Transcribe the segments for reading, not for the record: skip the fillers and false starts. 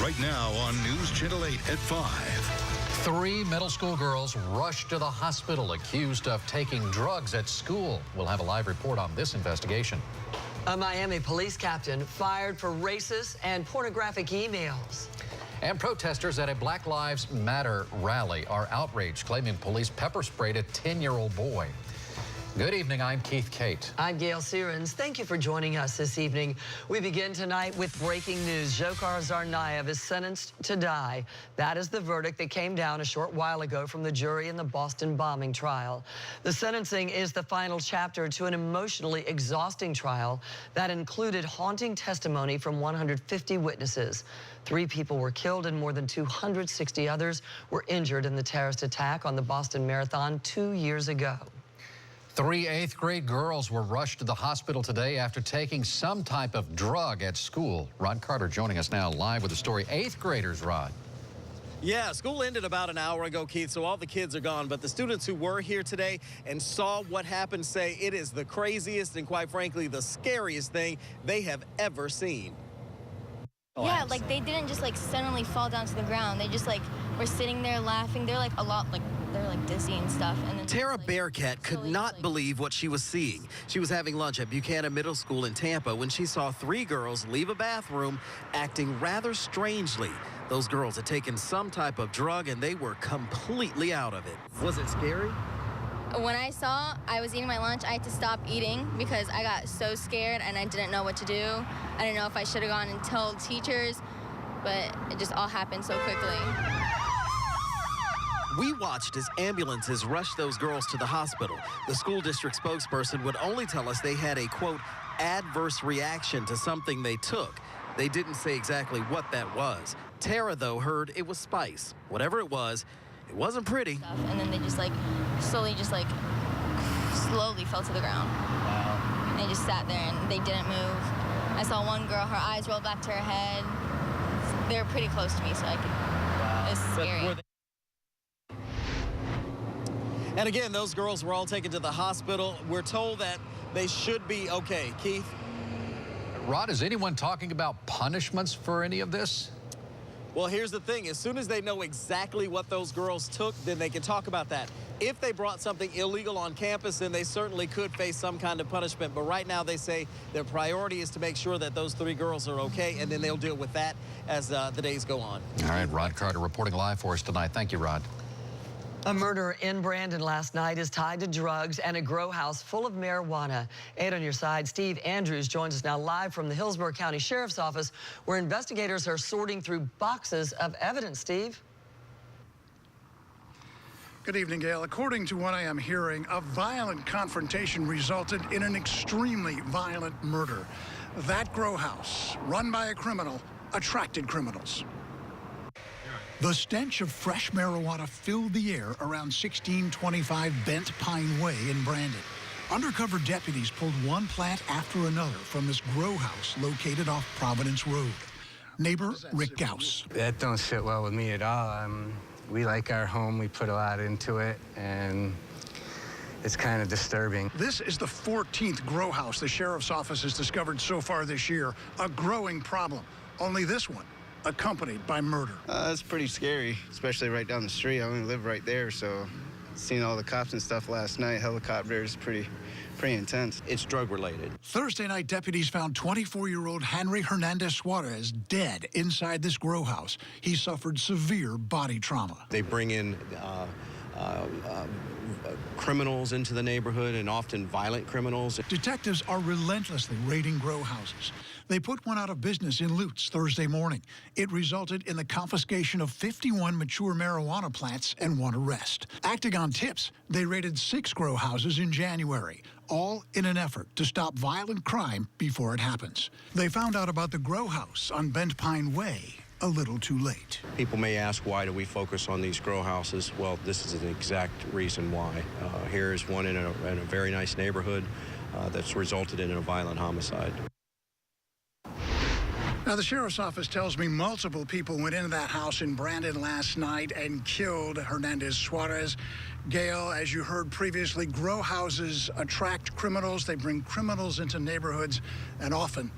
right now on News Channel 8 at 5. 3 middle school girls rushed to the hospital accused of taking drugs at school. We'll have a live report on this investigation. A Miami police captain fired for racist and pornographic emails. And protesters at a Black Lives Matter rally are outraged, claiming police pepper sprayed a 10-year-old boy. Good evening, I'm Keith Kate. I'm Gail Sierens. Thank you for joining us this evening. We begin tonight with breaking news. Dzhokhar Tsarnaev is sentenced to die. That is the verdict that came down a short while ago from the jury in the Boston bombing trial. The sentencing is the final chapter to an emotionally exhausting trial that included haunting testimony from 150 witnesses. 3 people were killed and more than 260 others were injured in the terrorist attack on the Boston Marathon 2 years ago. 3 8th-grade girls were rushed to the hospital today after taking some type of drug at school. Rod Carter joining us now live with the story. 8th graders, Rod. Yeah, school ended about an hour ago, Keith, so all the kids are gone. But the students who were here today and saw what happened say it is the craziest and, quite frankly, the scariest thing they have ever seen. Yeah, like they didn't just like suddenly fall down to the ground. They just like were sitting there laughing. They're like they're like dizzy and stuff. And then Tara Bearcat could not believe what she was seeing. She was having lunch at Buchanan Middle School in Tampa when she saw 3 girls leave a bathroom acting rather strangely. Those girls had taken some type of drug and they were completely out of it. Was it scary? When I was eating my lunch, I had to stop eating because I got so scared and I didn't know what to do. I didn't know if I should have gone and told teachers, but it just all happened so quickly. We watched as ambulances rushed those girls to the hospital. The school district spokesperson would only tell us they had a, quote, adverse reaction to something they took. They didn't say exactly what that was. Tara, though, heard it was spice. Whatever it wasn't pretty. And then they just like slowly fell to the ground. Wow. And they just sat there and they didn't move. I saw one girl, her eyes rolled back to her head. They were pretty close to me, so I could, it was scary. And again, those girls were all taken to the hospital. We're told that they should be okay. Keith? Rod, is anyone talking about punishments for any of this? Well, here's the thing. As soon as they know exactly what those girls took, then they can talk about that. If they brought something illegal on campus, then they certainly could face some kind of punishment. But right now, they say their priority is to make sure that those 3 girls are okay, and then they'll deal with that as the days go on. All right, Rod Carter reporting live for us tonight. Thank you, Rod. A murder in Brandon last night is tied to drugs and a grow house full of marijuana. 8 on your side, Steve Andrews joins us now live from the Hillsborough County Sheriff's Office, where investigators are sorting through boxes of evidence. Steve? Good evening, Gail. According to what I am hearing, a violent confrontation resulted in an extremely violent murder. That grow house, run by a criminal, attracted criminals. The stench of fresh marijuana filled the air around 1625 Bent Pine Way in Brandon. Undercover deputies pulled one plant after another from this grow house located off Providence Road. Neighbor Rick Gauss. That don't sit well with me at all. We like our home, we put a lot into it, and it's kind of disturbing. This is the 14th grow house the sheriff's office has discovered so far this year. A growing problem. Only this one accompanied by murder. It's pretty scary, especially right down the street. I only live right there, so seeing all the cops and stuff last night, helicopters, pretty intense. It's drug related. Thursday night, deputies found 24-year-old Henry Hernandez Suarez dead inside this grow house. He suffered severe body trauma. They bring in criminals into the neighborhood, and often violent criminals. Detectives are relentlessly raiding grow houses. They put one out of business in Lutz Thursday morning. It resulted in the confiscation of 51 mature marijuana plants and 1 arrest. Acting on tips, they raided 6 grow houses in January, all in an effort to stop violent crime before it happens. They found out about the grow house on Bent Pine Way a little too late. People may ask, why do we focus on these grow houses? Well, this is an exact reason why. Here is one in a very nice neighborhood that's resulted in a violent homicide. Now, the sheriff's office tells me multiple people went into that house in Brandon last night and killed Hernandez Suarez. Gail, as you heard previously, grow houses attract criminals. They bring criminals into neighborhoods, and often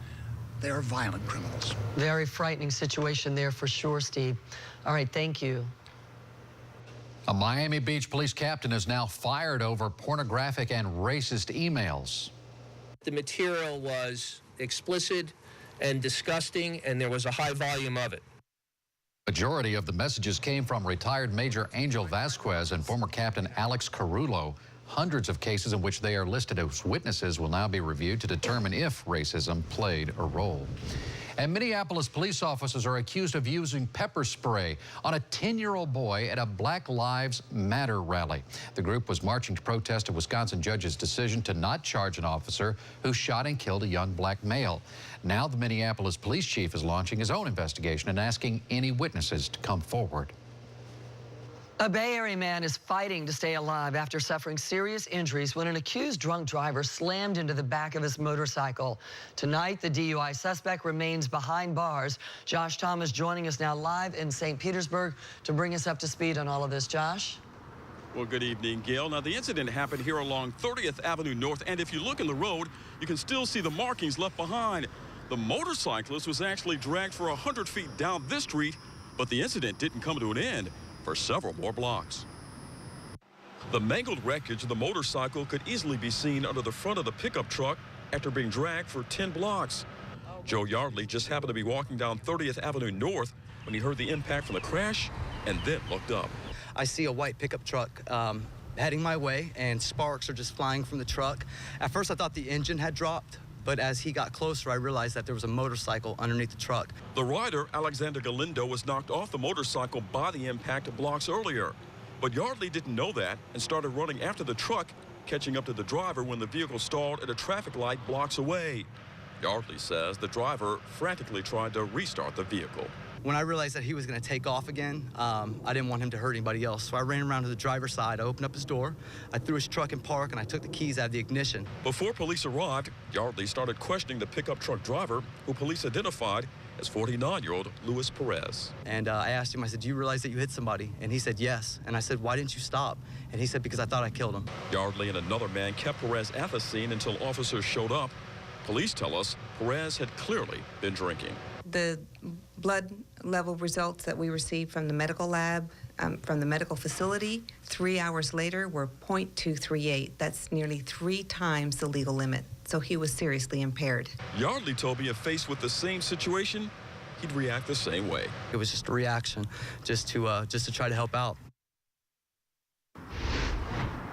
They are violent criminals. Very frightening situation there for sure, Steve. All right, thank you. A Miami Beach police captain is now fired over pornographic and racist emails. The material was explicit and disgusting, and there was a high volume of it. Majority of the messages came from retired Major Angel Vasquez and former Captain Alex Carullo. Hundreds of cases in which they are listed as witnesses will now be reviewed to determine if racism played a role. And Minneapolis police officers are accused of using pepper spray on a 10-year-old boy at a Black Lives Matter rally. The group was marching to protest a Wisconsin judge's decision to not charge an officer who shot and killed a young black male. Now the Minneapolis police chief is launching his own investigation and asking any witnesses to come forward. A Bay Area man is fighting to stay alive after suffering serious injuries when an accused drunk driver slammed into the back of his motorcycle. Tonight, the DUI suspect remains behind bars. Josh Thomas joining us now live in St. Petersburg to bring us up to speed on all of this. Josh? Well, good evening, Gail. Now, the incident happened here along 30th Avenue North, and if you look in the road, you can still see the markings left behind. The motorcyclist was actually dragged for 100 feet down this street, but the incident didn't come to an end for several more blocks. The mangled wreckage of the motorcycle could easily be seen under the front of the pickup truck after being dragged for 10 blocks. Joe Yardley just happened to be walking down 30th Avenue North when he heard the impact from the crash and then looked up. I see a white pickup truck heading my way, and sparks are just flying from the truck. At first I thought the engine had dropped, but as he got closer, I realized that there was a motorcycle underneath the truck. The rider, Alexander Galindo, was knocked off the motorcycle by the impact blocks earlier. But Yardley didn't know that and started running after the truck, catching up to the driver when the vehicle stalled at a traffic light blocks away. Yardley says the driver frantically tried to restart the vehicle. When I realized that he was going to take off again, I didn't want him to hurt anybody else. So I ran around to the driver's side. I opened up his door. I threw his truck in park, and I took the keys out of the ignition. Before police arrived, Yardley started questioning the pickup truck driver, who police identified as 49-year-old Luis Perez. And I asked him, I said, do you realize that you hit somebody? And he said, yes. And I said, why didn't you stop? And he said, because I thought I killed him. Yardley and another man kept Perez at the scene until officers showed up. Police tell us Perez had clearly been drinking. The blood level results that we received from the medical lab, from the medical facility, 3 hours later were 0.238. That's nearly 3 times the legal limit. So he was seriously impaired. Yardley told me if faced with the same situation, he'd react the same way. It was just a reaction, just to try to help out.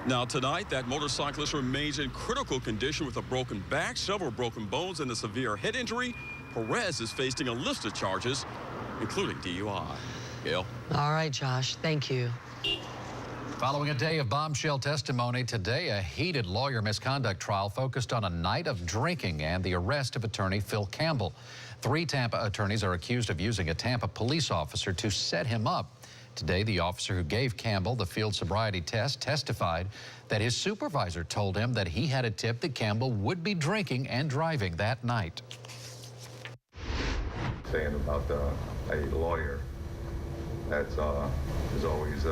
Now tonight, that motorcyclist remains in critical condition with a broken back, several broken bones, and a severe head injury. Perez is facing a list of charges, including DUI. Gail? All right, Josh, thank you. Following a day of bombshell testimony, today a heated lawyer misconduct trial focused on a night of drinking and the arrest of attorney Phil Campbell. 3 Tampa attorneys are accused of using a Tampa police officer to set him up. Today, the officer who gave Campbell the field sobriety test testified that his supervisor told him that he had a tip that Campbell would be drinking and driving that night. Saying about a lawyer that's is always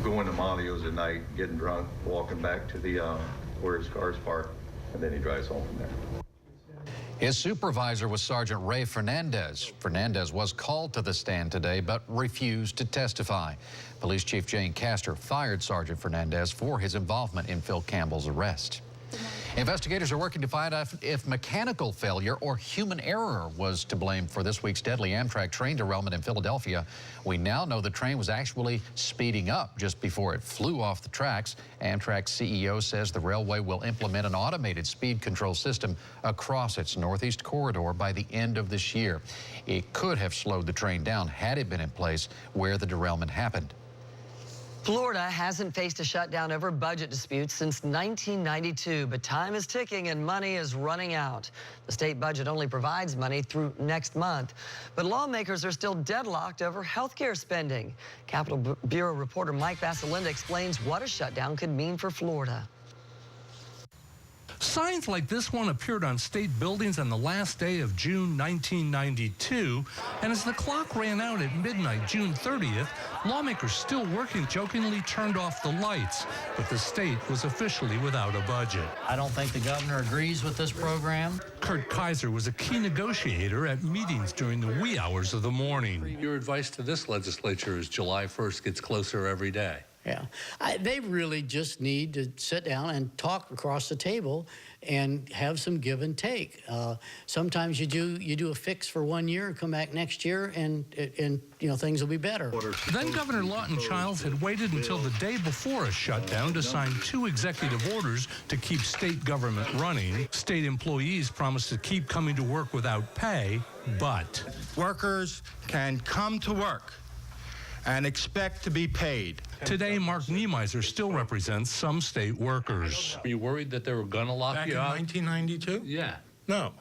going to Malio's at night, getting drunk, walking back to the where his car's parked, and then he drives home from there. His supervisor was Sergeant Ray Fernandez. Fernandez was called to the stand today but refused to testify. Police Chief Jane Castor fired Sergeant Fernandez for his involvement in Phil Campbell's arrest. Investigators are working to find out if mechanical failure or human error was to blame for this week's deadly Amtrak train derailment in Philadelphia. We now know the train was actually speeding up just before it flew off the tracks. Amtrak's CEO says the railway will implement an automated speed control system across its northeast corridor by the end of this year. It could have slowed the train down had it been in place where the derailment happened. Florida hasn't faced a shutdown over budget disputes since 1992, but time is ticking and money is running out. The state budget only provides money through next month, but lawmakers are still deadlocked over health care spending. Capitol Bureau reporter Mike Vasalinda explains what a shutdown could mean for Florida. Signs like this one appeared on state buildings on the last day of June 1992, and as the clock ran out at midnight June 30th, lawmakers still working jokingly turned off the lights, but the state was officially without a budget. I don't think the governor agrees with this program. Kurt Kaiser was a key negotiator at meetings during the wee hours of the morning. Your advice to this legislature is July 1st gets closer every day. Yeah, they really just need to sit down and talk across the table and have some give and take. Sometimes you do a fix for 1 year, come back next year, and you know, things will be better. Then Governor Lawton Childs had waited until the day before a shutdown to sign 2 executive orders to keep state government running. State employees promised to keep coming to work without pay, but workers can come to work and expect to be paid. Today, Mark Niemeiser still represents some state workers. Are you worried that they were going to lock you out? Back in 1992? Yeah. No.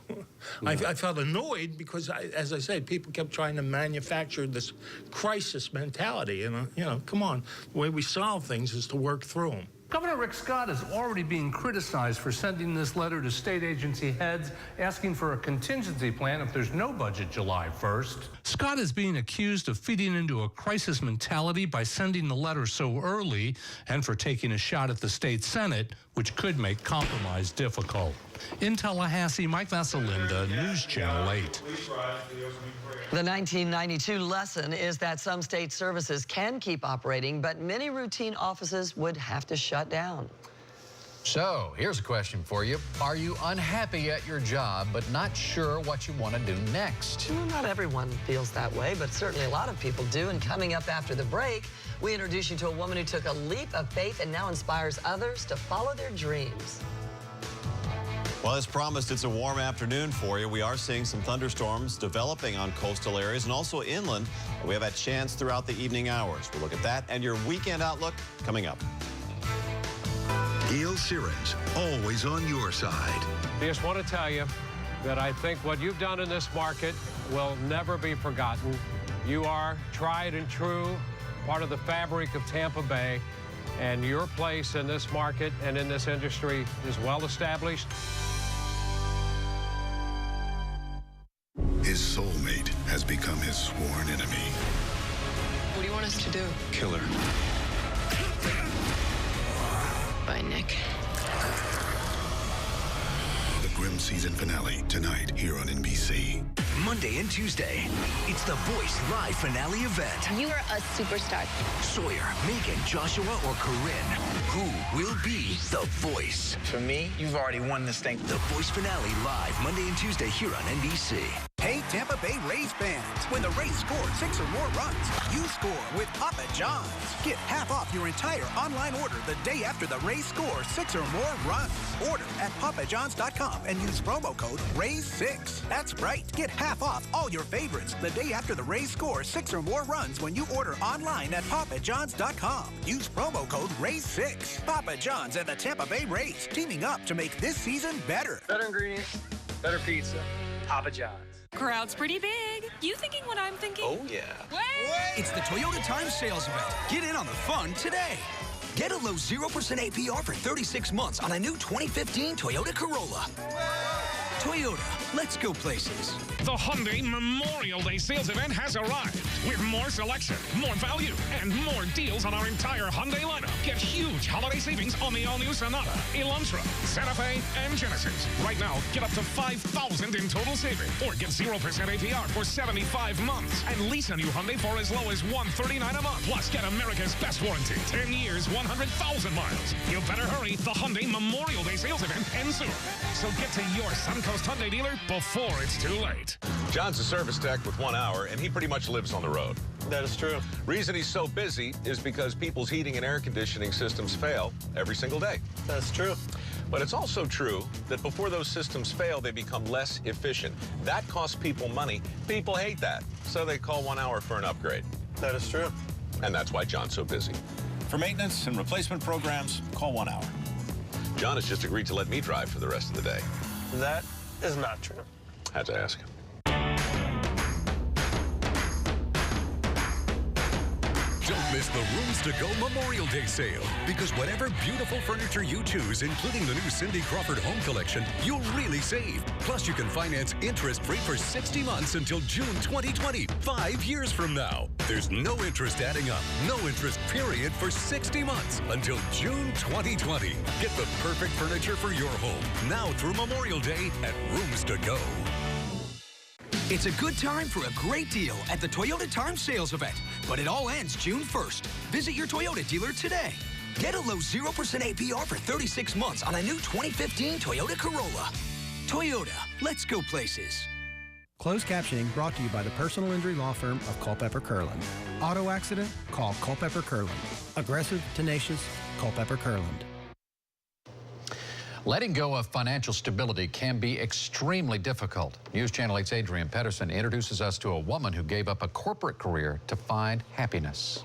I felt annoyed because, as I said, people kept trying to manufacture this crisis mentality. And, you know, come on. The way we solve things is to work through them. Governor Rick Scott is already being criticized for sending this letter to state agency heads asking for a contingency plan if there's no budget July 1st. Scott is being accused of feeding into a crisis mentality by sending the letter so early and for taking a shot at the state Senate, which could make compromise difficult. In Tallahassee, Mike Vassalinda, News Channel 8. The 1992 lesson is that some state services can keep operating, but many routine offices would have to shut down. So, here's a question for you. Are you unhappy at your job, but not sure what you want to do next? Well, not everyone feels that way, but certainly a lot of people do. And coming up after the break, we introduce you to a woman who took a leap of faith and now inspires others to follow their dreams. Well, as promised, it's a warm afternoon for you. We are seeing some thunderstorms developing on coastal areas and also inland. We have a chance throughout the evening hours. We'll look at that and your weekend outlook coming up. Gil Sirens, always on your side. I just want to tell you that I think what you've done in this market will never be forgotten. You are tried and true, part of the fabric of Tampa Bay, and your place in this market and in this industry is well established. His soulmate has become his sworn enemy. What do you want us to do? Kill her. Bye, Nick. The grim season finale tonight here on NBC. Monday and Tuesday, it's the Voice Live finale event. You are a superstar. Sawyer, Megan, Joshua, or Corinne, who will be the Voice? For me, you've already won this thing. The Voice finale live Monday and Tuesday here on NBC. Hey, Tampa Bay Rays fans, when the Rays score 6 or more runs, you score with Papa John's. Get half off your entire online order the day after the Rays score 6 or more runs. Order at papajohns.com and use promo code RAYS6. That's right. Get half off all your favorites the day after the Rays score 6 or more runs when you order online at papajohns.com. Use promo code RAYS6. Papa John's and the Tampa Bay Rays teaming up to make this season better. Better ingredients, better pizza. Papa John's. Crowd's pretty big. You thinking what I'm thinking? Oh, yeah. Wait! It's the Toyota Time Sales Event. Get in on the fun today. Get a low 0% APR for 36 months on a new 2015 Toyota Corolla. Toyota, let's go places. The Hyundai Memorial Day sales event has arrived with more selection, more value, and more deals on our entire Hyundai lineup. Get huge holiday savings on the all-new Sonata, Elantra, Santa Fe, and Genesis. Right now, get up to $5,000 in total savings, or get 0% APR for 75 months, and lease a new Hyundai for as low as $139 a month. Plus, get America's best warranty, 10 years, 100,000 miles. You better hurry. The Hyundai Memorial Day sales event ends soon. So get to your Suncoast Hyundai dealer before it's too late. John's a service tech with 1 hour, and he pretty much lives on the road. That is true. Reason he's so busy is because people's heating and air conditioning systems fail every single day. That's true. But it's also true that before those systems fail, they become less efficient. That costs people money. People hate that, so they call 1 hour for an upgrade. That is true. And that's why John's so busy. For maintenance and replacement programs, call 1 hour. John has just agreed to let me drive for the rest of the day. That is not true. Had to ask. Don't miss the Rooms to Go Memorial Day sale, because whatever beautiful furniture you choose, including the new Cindy Crawford home collection, you'll really save. Plus, you can finance interest-free for 60 months until June 2020, 5 years from now. There's no interest adding up, no interest period for 60 months until June 2020. Get the perfect furniture for your home now through Memorial Day at Rooms to Go. It's a good time for a great deal at the Toyota Time Sales Event, but it all ends June 1st. Visit your Toyota dealer today. Get a low 0% APR for 36 months on a new 2015 Toyota Corolla. Toyota, let's go places. Closed captioning brought to you by the personal injury law firm of Culpepper Kurland. Auto accident? Call Culpepper Kurland. Aggressive, tenacious, Culpepper Kurland. Letting go of financial stability can be extremely difficult. News Channel 8's Adrian Pedersen introduces us to a woman who gave up a corporate career to find happiness.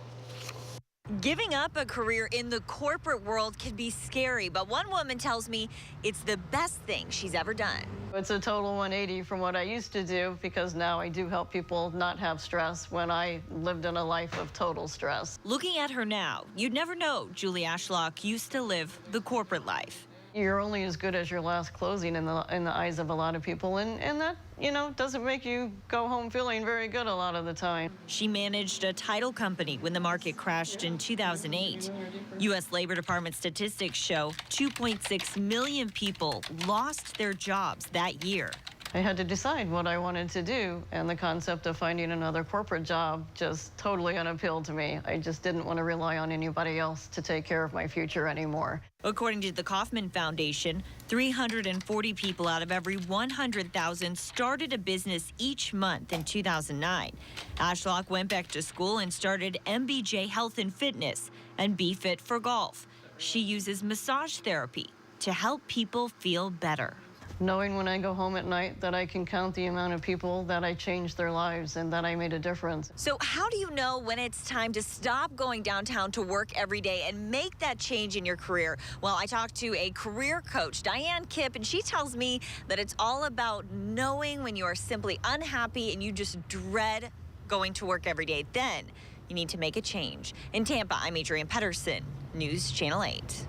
Giving up a career in the corporate world can be scary, but one woman tells me it's the best thing she's ever done. It's a total 180 from what I used to do, because now I do help people not have stress when I lived in a life of total stress. Looking at her now, you'd never know Julie Ashlock used to live the corporate life. You're only as good as your last closing in the eyes of a lot of people, and that, you know, doesn't make you go home feeling very good a lot of the time. She managed a title company when the market crashed in 2008. U.S. Labor Department statistics show 2.6 million people lost their jobs that year. I had to decide what I wanted to do, and the concept of finding another corporate job just totally unappealed to me. I just didn't want to rely on anybody else to take care of my future anymore. According to the Kauffman Foundation, 340 people out of every 100,000 started a business each month in 2009. Ashlock went back to school and started MBJ Health and Fitness and Be Fit for Golf. She uses massage therapy to help people feel better. Knowing when I go home at night that I can count the amount of people that I changed their lives and that I made a difference. So how do you know when it's time to stop going downtown to work every day and make that change in your career? Well, I talked to a career coach, Diane Kipp, and she tells me that it's all about knowing when you are simply unhappy and you just dread going to work every day. Then you need to make a change. In Tampa, I'm Adrian Pedersen, News Channel 8.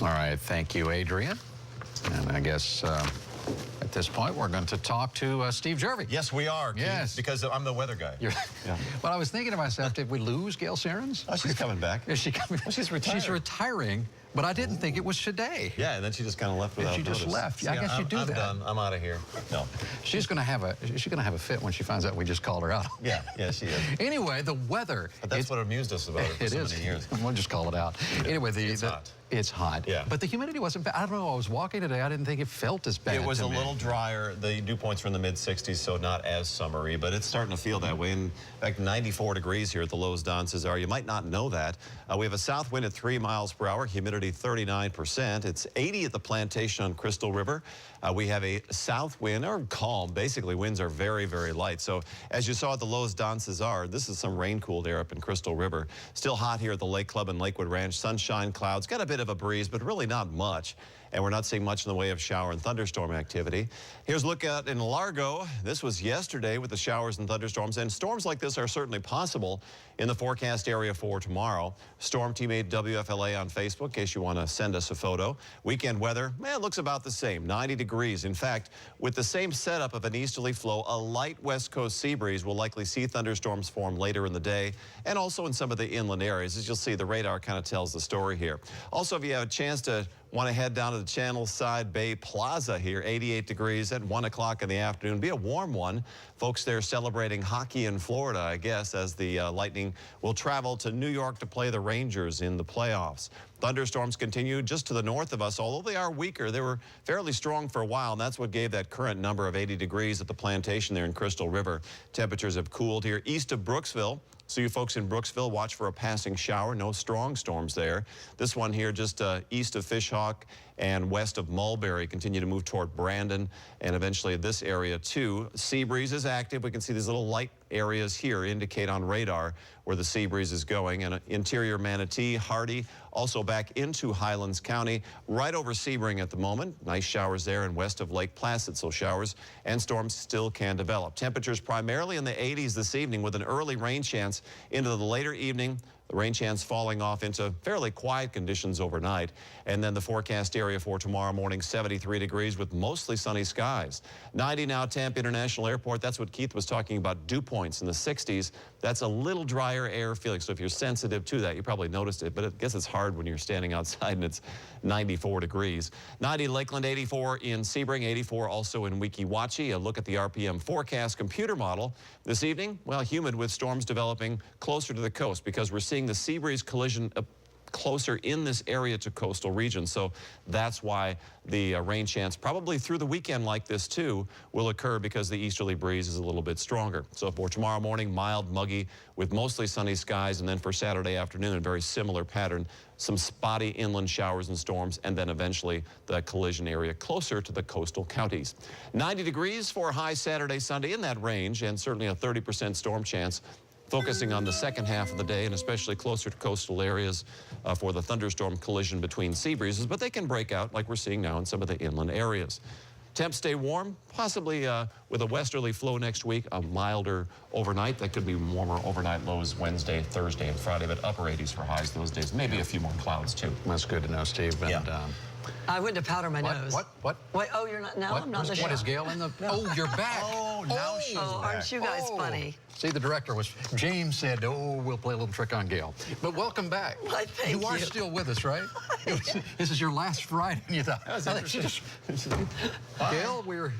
All right, thank you, Adrian. And I guess at this point, we're going to talk to Steve Jervey. Yes, we are, Keith, yes, because I'm the weather guy. Yeah. Well, I was thinking to myself, did we lose Gail Sarens? Oh, she's coming back. Is she coming? Well, she's retiring. She's retiring, but I didn't think it was today. Yeah, and then she just kind of left without notice. She just left. Yeah, I guess you do that. I'm done. I'm out of here. No. She's going to have a fit when she finds out we just called her out. Yeah, she is. Anyway, the weather. But that's what amused us about it for so many years. We'll just call it out. Yeah. Anyway, it's hot. It's hot. Yeah. But the humidity wasn't bad. I don't know. I was walking today. I didn't think it felt as bad. It was a little drier. The dew points were in the mid-60s, so not as summery, but it's starting to feel that way. In fact, 94 degrees here at the Lowe's Don Cesar. You might not know that. We have a south wind at 3 miles per hour, humidity 39%. It's 80 at the Plantation on Crystal River. We have a south wind, or calm. Basically, winds are very, very light. So as you saw at the Lowe's Don Cesar, this is some rain-cooled air up in Crystal River. Still hot here at the Lake Club and Lakewood Ranch. Sunshine, clouds, got a bit of a breeze, but really not much. And we're not seeing much in the way of shower and thunderstorm activity. Here's a look at in Largo. This was yesterday with the showers and thunderstorms, and storms like this are certainly possible in the forecast area for tomorrow. Storm Team 8 WFLA on Facebook in case you want to send us a photo. Weekend weather, it looks about the same, 90 degrees. In fact, with the same setup of an easterly flow, a light west coast sea breeze will likely see thunderstorms form later in the day and also in some of the inland areas. As you'll see, the radar kind of tells the story here. Also, if you have a chance to want to head down to the Channelside Bay Plaza here, 88 degrees at 1 o'clock in the afternoon. Be a warm one. Folks there celebrating hockey in Florida, I guess, as the Lightning will travel to New York to play the Rangers in the playoffs. Thunderstorms continue just to the north of us, although they are weaker. They were fairly strong for a while, and that's what gave that current number of 80 degrees at the Plantation there in Crystal River. Temperatures have cooled here east of Brooksville. So you folks in Brooksville, watch for a passing shower. No strong storms there. This one here just east of Fishhawk and west of Mulberry continue to move toward Brandon and eventually this area too. Sea breeze is active. We can see these little light areas here indicate on radar where the sea breeze is going. And interior Manatee, Hardy, also back into Highlands County, right over Sebring at the moment. Nice showers there and west of Lake Placid, so showers and storms still can develop. Temperatures primarily in the 80s this evening with an early rain chance into the later evening. The rain chance falling off into fairly quiet conditions overnight. And then the forecast area for tomorrow morning, 73 degrees with mostly sunny skies. 90 now, Tampa International Airport. That's what Keith was talking about, dew points in the 60s. That's a little drier air feeling. So if you're sensitive to that, you probably noticed it. But I guess it's hard when you're standing outside and it's 94 degrees. 90 Lakeland, 84 in Sebring, 84 also in Weeki Wachee. A look at the RPM forecast computer model this evening. Well, humid with storms developing closer to the coast because we're seeing the sea breeze collision closer in this area to coastal regions. So that's why the rain chance probably through the weekend like this too will occur because the easterly breeze is a little bit stronger. So for tomorrow morning, mild, muggy with mostly sunny skies, and then for Saturday afternoon, a very similar pattern. Some spotty inland showers and storms, and then eventually the collision area closer to the coastal counties. 90 degrees for high Saturday, Sunday in that range, and certainly a 30% storm chance. Focusing on the second half of the day and especially closer to coastal areas for the thunderstorm collision between sea breezes, but they can break out like we're seeing now in some of the inland areas. Temps stay warm, possibly with a westerly flow next week, a milder overnight. That could be warmer overnight lows Wednesday, Thursday, and Friday, but upper 80s for highs those days. Maybe a few more clouds too. That's good to know, Steve. And, I went to powder my nose. What? Wait, oh, you're not now? What? I'm not in the show. What is Gail in the... Oh, you're back. Oh, now she's back. Aren't you guys funny? See, the director was... James said, oh, we'll play a little trick on Gail. But welcome back. Why, thank you are still with us, right? This is your last Friday. And you thought, Gail, we were...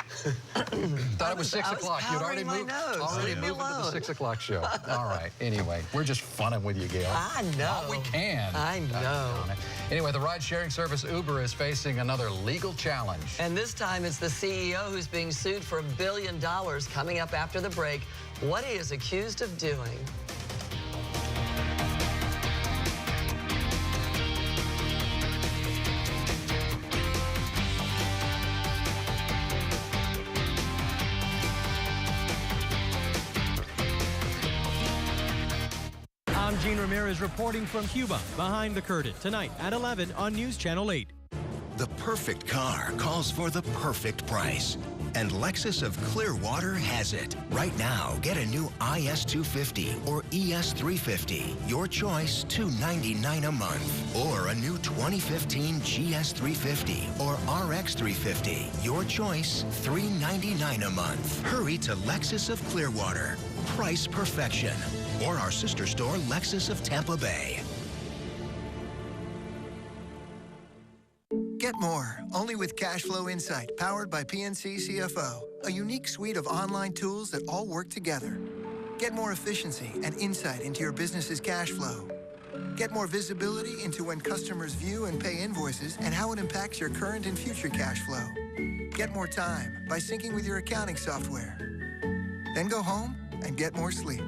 thought it was 6 o'clock. You'd already moved into the 6 o'clock show. All right. Anyway, we're just funning with you, Gail. I know. All we can. I know. Anyway, the ride-sharing service Uber is facing another legal challenge. And this time it's the CEO who's being sued for $1 billion. Coming up after the break, what he is accused of doing. I'm Gene Ramirez reporting from Cuba, Behind the Curtain, tonight at 11 on News Channel 8. The perfect car calls for the perfect price. And Lexus of Clearwater has it. Right now, get a new IS250 or ES350. Your choice, $299 a month. Or a new 2015 GS350 or RX350. Your choice, $399 a month. Hurry to Lexus of Clearwater. Price perfection. Or our sister store, Lexus of Tampa Bay. Get more, only with Cashflow Insight, powered by PNC CFO. A unique suite of online tools that all work together. Get more efficiency and insight into your business's cash flow. Get more visibility into when customers view and pay invoices and how it impacts your current and future cash flow. Get more time by syncing with your accounting software. Then go home and get more sleep.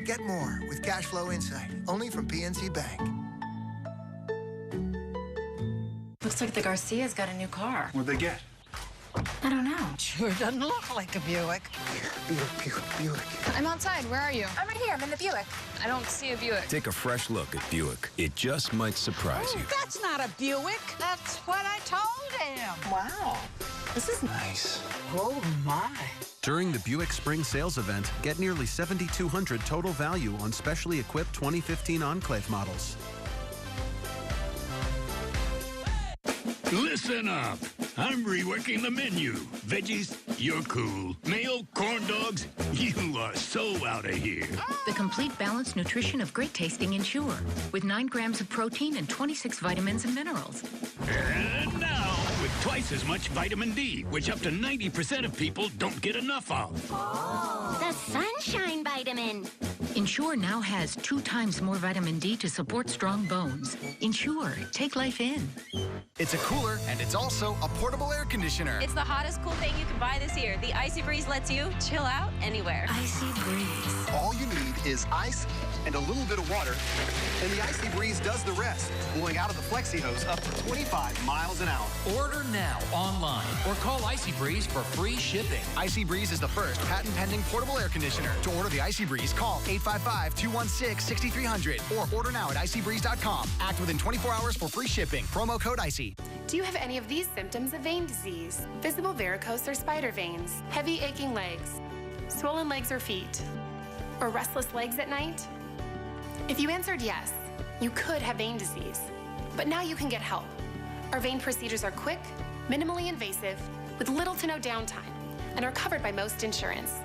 Get more with Cashflow Insight, only from PNC Bank. Looks like the Garcias got a new car. What'd they get? I don't know. Sure doesn't look like a Buick. Buick. I'm outside. Where are you? I'm right here. I'm in the Buick. I don't see a Buick. Take a fresh look at Buick. It just might surprise you. That's not a Buick. That's what I told him. Wow. This is nice. Oh, my. During the Buick Spring Sales Event, get nearly $7,200 total value on specially equipped 2015 Enclave models. Listen up. I'm reworking the menu. Veggies, you're cool. Mayo, corn dogs, you are so out of here. The complete balanced nutrition of great tasting Ensure, with 9 grams of protein and 26 vitamins and minerals. And now, with twice as much vitamin D, which up to 90% of people don't get enough of. Oh, the sunshine vitamin. Ensure now has 2 times more vitamin D to support strong bones. Ensure, take life in. It's a cooler, and it's also a portable air conditioner. It's the hottest cool thing you can buy this year. The Icy Breeze lets you chill out anywhere. Icy Breeze. All you need is ice and a little bit of water, and the Icy Breeze does the rest, blowing out of the Flexi Hose up to 25 miles an hour. Order now online or call Icy Breeze for free shipping. Icy Breeze is the first patent-pending portable air conditioner. To order the Icy Breeze, call 855-216-6300 or order now at icybreeze.com. Act within 24 hours for free shipping. Promo code ICY. Do you have any of these symptoms of vein disease? Visible varicose or spider veins, heavy aching legs, swollen legs or feet, or restless legs at night? If you answered yes, you could have vein disease. But now you can get help. Our vein procedures are quick, minimally invasive, with little to no downtime, and are covered by most insurance.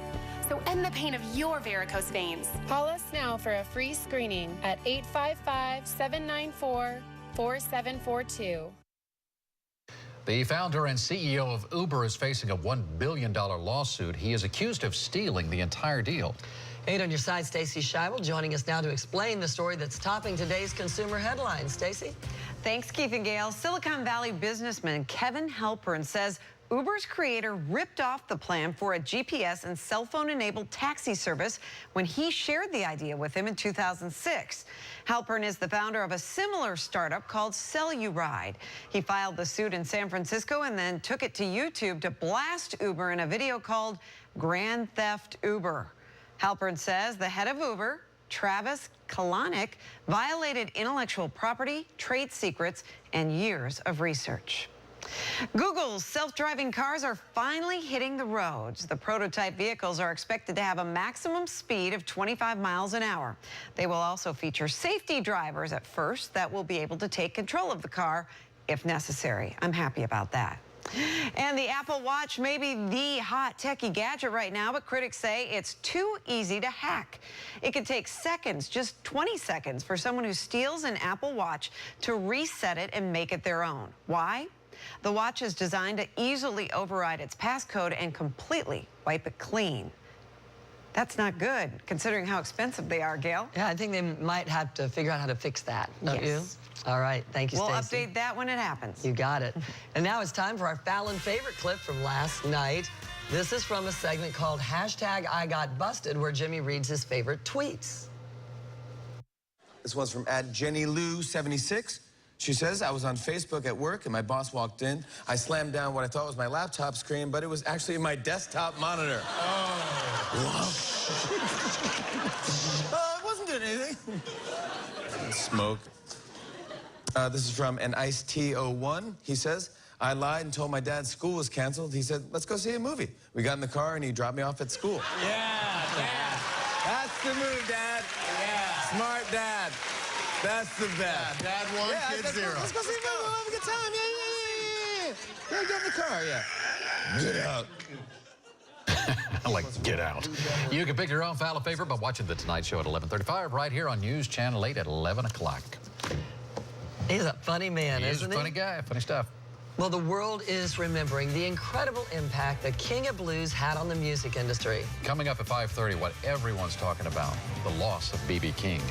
So end the pain of your varicose veins. Call us now for a free screening at 855-794-4742. The founder and CEO of Uber is facing a $1 billion lawsuit. He is accused of stealing the entire deal. 8 on your side, Stacey Scheibel joining us now to explain the story that's topping today's consumer headlines. Stacey? Thanks, Keith and Gail. Silicon Valley businessman Kevin Halpern says Uber's creator ripped off the plan for a GPS and cell phone-enabled taxi service when he shared the idea with him in 2006. Halpern is the founder of a similar startup called Ride. He filed the suit in San Francisco and then took it to YouTube to blast Uber in a video called Grand Theft Uber. Halpern says the head of Uber, Travis Kalanick, violated intellectual property, trade secrets, and years of research. Google's self-driving cars are finally hitting the roads. The prototype vehicles are expected to have a maximum speed of 25 miles an hour. They will also feature safety drivers at first that will be able to take control of the car if necessary. I'm happy about that. And the Apple Watch may be the hot techie gadget right now, but critics say it's too easy to hack. It could take seconds, just 20 seconds, for someone who steals an Apple Watch to reset it and make it their own. Why? The watch is designed to easily override its passcode and completely wipe it clean. That's not good, considering how expensive they are, Gail. Yeah, I think they might have to figure out how to fix that, don't you? All right, thank you, We'll Stacey. update that when it happens. You got it. And now it's time for our Fallon favorite clip from last night. This is from a segment called #IGotBusted, where Jimmy reads his favorite tweets. This one's from @JennyLou76. She says, I was on Facebook at work and my boss walked in. I slammed down what I thought was my laptop screen, but it was actually my desktop monitor. Oh. It wasn't doing anything. Smoke. This is from an Ice-T01. He says, I lied and told my dad school was canceled. He said, let's go see a movie. We got in the car and he dropped me off at school. Yeah, Dad. That's the move, Dad. Yeah. Smart dad. That's the best. Yeah, Dad 1, kid 0. Let's go see a movie. We'll have a good time. Yeah. Get in the car, Get out. I like get out. You can pick your own Fallon favorite by watching The Tonight Show at 11:35 right here on News Channel 8 at 11 o'clock. He's a funny man, isn't he? He's a funny guy, funny stuff. Well, the world is remembering the incredible impact the King of Blues had on the music industry. Coming up at 5:30, what everyone's talking about, the loss of B.B. King.